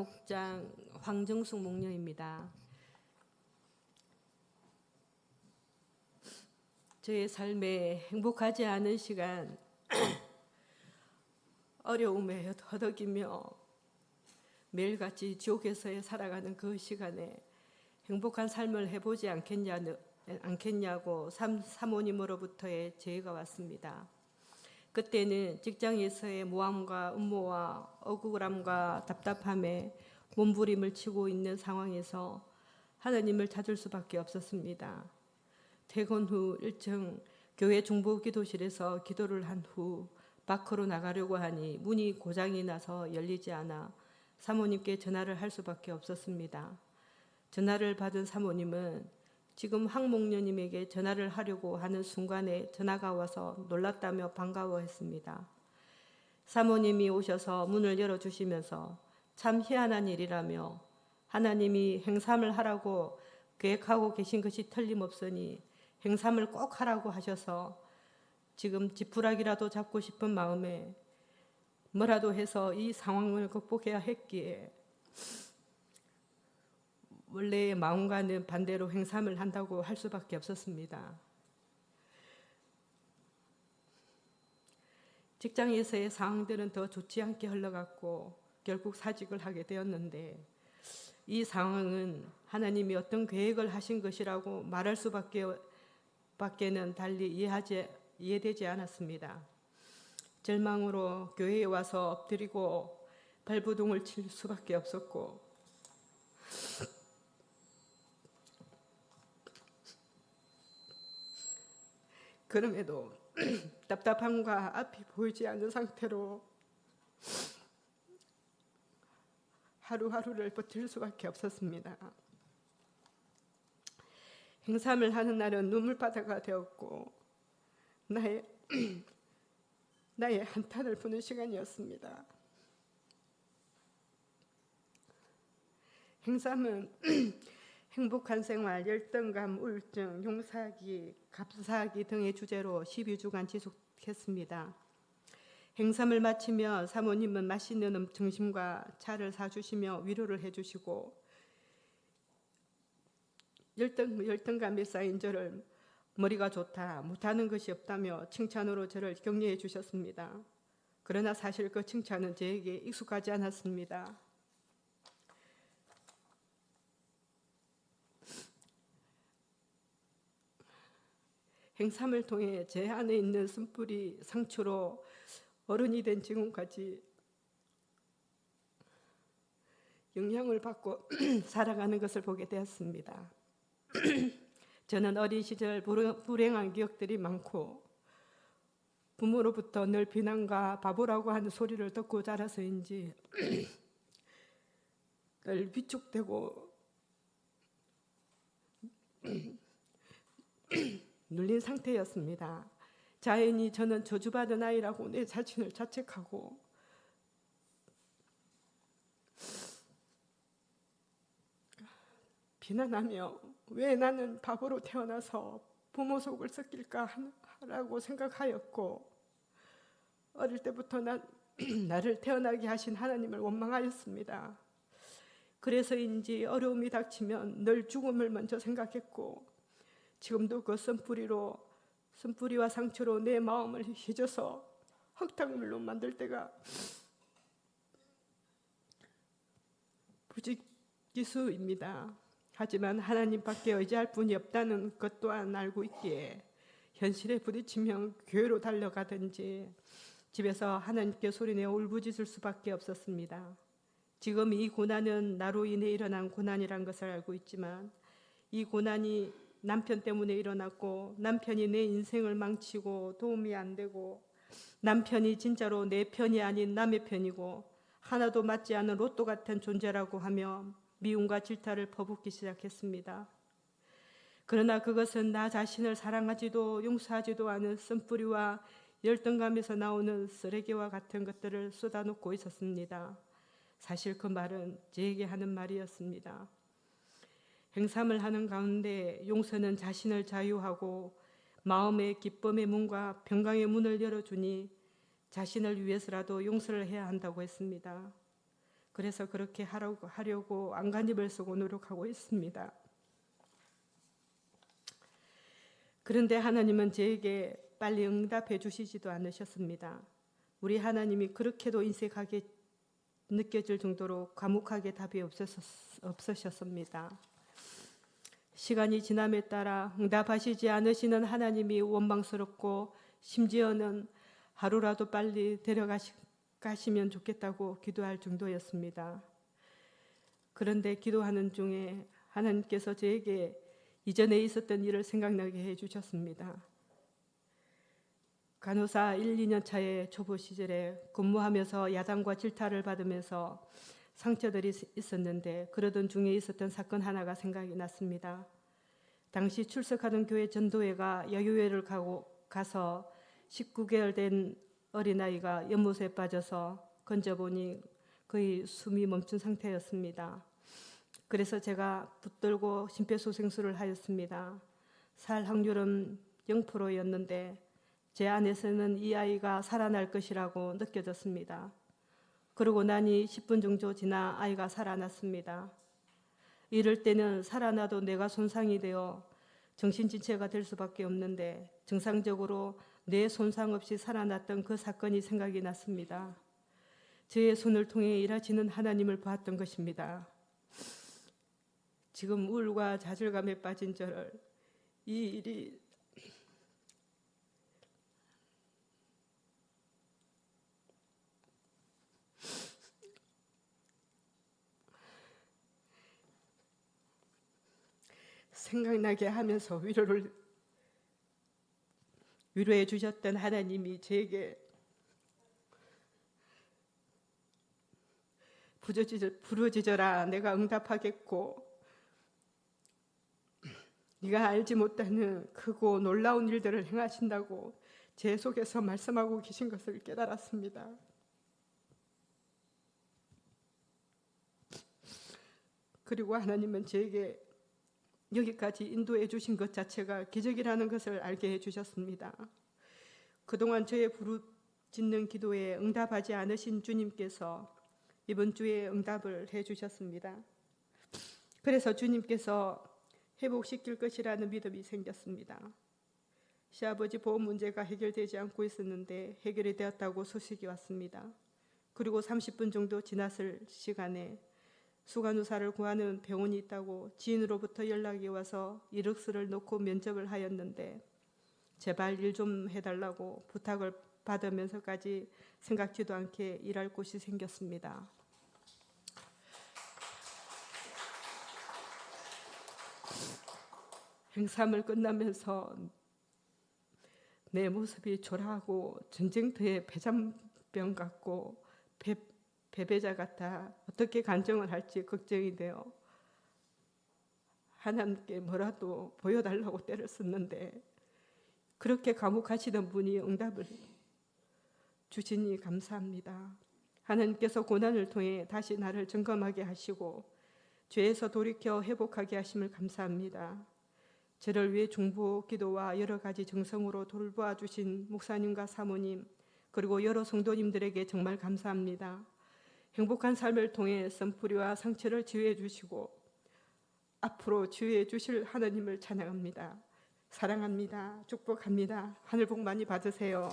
목장 황정숙 목녀입니다. 저의 삶에 행복하지 않은 시간, 어려움에 허덕이며 매일같이 지옥에서 살아가는 그 시간에 행복한 삶을 해보지 않겠냐고 사모님으로부터의 제의가 왔습니다. 그때는 직장에서의 모함과 음모와 억울함과 답답함에 몸부림을 치고 있는 상황에서 하나님을 찾을 수밖에 없었습니다. 퇴근 후 1층 교회 중보기도실에서 기도를 한 후 밖으로 나가려고 하니 문이 고장이 나서 열리지 않아 사모님께 전화를 할 수밖에 없었습니다. 전화를 받은 사모님은 지금 황 목녀님에게 전화를 하려고 하는 순간에 전화가 와서 놀랐다며 반가워했습니다. 사모님이 오셔서 문을 열어주시면서 참 희한한 일이라며 하나님이 행삼을 하라고 계획하고 계신 것이 틀림없으니 행삼을 꼭 하라고 하셔서 지금 지푸라기라도 잡고 싶은 마음에 뭐라도 해서 이 상황을 극복해야 했기에 원래의 마음과는 반대로 행삼을 한다고 할 수밖에 없었습니다. 직장에서의 상황들은 더 좋지 않게 흘러갔고 결국 사직을 하게 되었는데 이 상황은 하나님이 어떤 계획을 하신 것이라고 말할 수밖에는 달리 이해되지 않았습니다. 절망으로 교회에 와서 엎드리고 발버둥을 칠 수밖에 없었고 그럼에도 답답함과 앞이 보이지 않는 상태로 하루하루를 버틸 수밖에 없었습니다. 행삼을 하는 날은 눈물바다가 되었고 나의 한탄을 부는 시간이었습니다. 행삼은 행복한 생활, 열등감, 우울증, 용서하기, 감사하기 등의 주제로 12주간 지속했습니다. 행삼을 마치며 사모님은 맛있는 점심과 차를 사주시며 위로를 해주시고 열등감에 쌓인 저를 머리가 좋다, 못하는 것이 없다며 칭찬으로 저를 격려해 주셨습니다. 그러나 사실 그 칭찬은 저에게 익숙하지 않았습니다. 행삼을 통해 제 안에 있는 쓴뿌리 상처로 어른이 된 지금까지 영향을 받고 살아가는 것을 보게 되었습니다. 저는 어린 시절 불행한 기억들이 많고 부모로부터 늘 비난과 바보라고 하는 소리를 듣고 자라서인지 늘 위축되고 눌린 상태였습니다. 자연히 저는 저주받은 아이라고 내 자신을 자책하고 비난하며 왜 나는 바보로 태어나서 부모 속을 썩일까 하라고 생각하였고 어릴 때부터 나를 태어나게 하신 하나님을 원망하였습니다. 그래서인지 어려움이 닥치면 늘 죽음을 먼저 생각했고 지금도 그 쓴뿌리와 상처로 내 마음을 휘저어서 흙탕물로 만들 때가 부지기수입니다. 하지만 하나님밖에 의지할 분이 없다는 것 또한 알고 있기에 현실에 부딪히면 교회로 달려가든지 집에서 하나님께 소리내어 울부짖을 수밖에 없었습니다. 지금 이 고난은 나로 인해 일어난 고난이란 것을 알고 있지만 이 고난이 남편 때문에 일어났고 남편이 내 인생을 망치고 도움이 안 되고 남편이 진짜로 내 편이 아닌 남의 편이고 하나도 맞지 않은 로또 같은 존재라고 하며 미움과 질타를 퍼붓기 시작했습니다. 그러나 그것은 나 자신을 사랑하지도 용서하지도 않은 쓴뿌리와 열등감에서 나오는 쓰레기와 같은 것들을 쏟아놓고 있었습니다. 사실 그 말은 제게 하는 말이었습니다. 행삼을 하는 가운데 용서는 자신을 자유하고 마음의 기쁨의 문과 평강의 문을 열어주니 자신을 위해서라도 용서를 해야 한다고 했습니다. 그래서 그렇게 하려고 안간힘을 쓰고 노력하고 있습니다. 그런데 하나님은 저에게 빨리 응답해 주시지도 않으셨습니다. 우리 하나님이 그렇게도 인색하게 느껴질 정도로 과묵하게 답이 없으셨습니다. 시간이 지남에 따라 응답하시지 않으시는 하나님이 원망스럽고 심지어는 하루라도 빨리 데려가시면 좋겠다고 기도할 정도였습니다. 그런데 기도하는 중에 하나님께서 저에게 이전에 있었던 일을 생각나게 해주셨습니다. 간호사 1, 2년 차의 초보 시절에 근무하면서 야단과 질타를 받으면서 상처들이 있었는데 그러던 중에 있었던 사건 하나가 생각이 났습니다. 당시 출석하던 교회 전도회가 여교회를 가서 19개월 된 어린아이가 연못에 빠져서 건져보니 거의 숨이 멈춘 상태였습니다. 그래서 제가 붙들고 심폐소생술을 하였습니다. 살 확률은 0%였는데 제 안에서는 이 아이가 살아날 것이라고 느껴졌습니다. 그러고 나니 10분 정도 지나 아이가 살아났습니다. 이럴 때는 살아나도 뇌가 손상이 되어 정신지체가 될 수밖에 없는데 정상적으로 뇌 손상 없이 살아났던 그 사건이 생각이 났습니다. 저의 손을 통해 일하시는 하나님을 보았던 것입니다. 지금 우울과 좌절감에 빠진 저를 이 일이 생각나게 하면서 위로해 주셨던 하나님이 저에게 부르짖어라 내가 응답하겠고 네가 알지 못하는 크고 놀라운 일들을 행하신다고 제 속에서 말씀하고 계신 것을 깨달았습니다. 그리고 하나님은 저에게 여기까지 인도해 주신 것 자체가 기적이라는 것을 알게 해 주셨습니다. 그동안 저의 부르짖는 기도에 응답하지 않으신 주님께서 이번 주에 응답을 해 주셨습니다. 그래서 주님께서 회복시킬 것이라는 믿음이 생겼습니다. 시아버지 보험 문제가 해결되지 않고 있었는데 해결이 되었다고 소식이 왔습니다. 그리고 30분 정도 지났을 시간에 수간호사를 구하는 병원이 있다고 지인으로부터 연락이 와서 이력서를 놓고 면접을 하였는데 제발 일 좀 해달라고 부탁을 받으면서까지 생각지도 않게 일할 곳이 생겼습니다. 행사를 끝나면서 내 모습이 초라하고 전쟁터의 폐잔병 같고 패배자 같아 어떻게 간증을 할지 걱정이 되어 하나님께 뭐라도 보여달라고 때를 썼는데 그렇게 감옥하시던 분이 응답을 주시니 감사합니다. 하나님께서 고난을 통해 다시 나를 점검하게 하시고 죄에서 돌이켜 회복하게 하심을 감사합니다. 저를 위해 중보 기도와 여러 가지 정성으로 돌보아 주신 목사님과 사모님 그리고 여러 성도님들에게 정말 감사합니다. 행복한 삶을 통해 쓴뿌리와 상처를 치유해 주시고 앞으로 치유해 주실 하나님을 찬양합니다. 사랑합니다. 축복합니다. 하늘 복 많이 받으세요.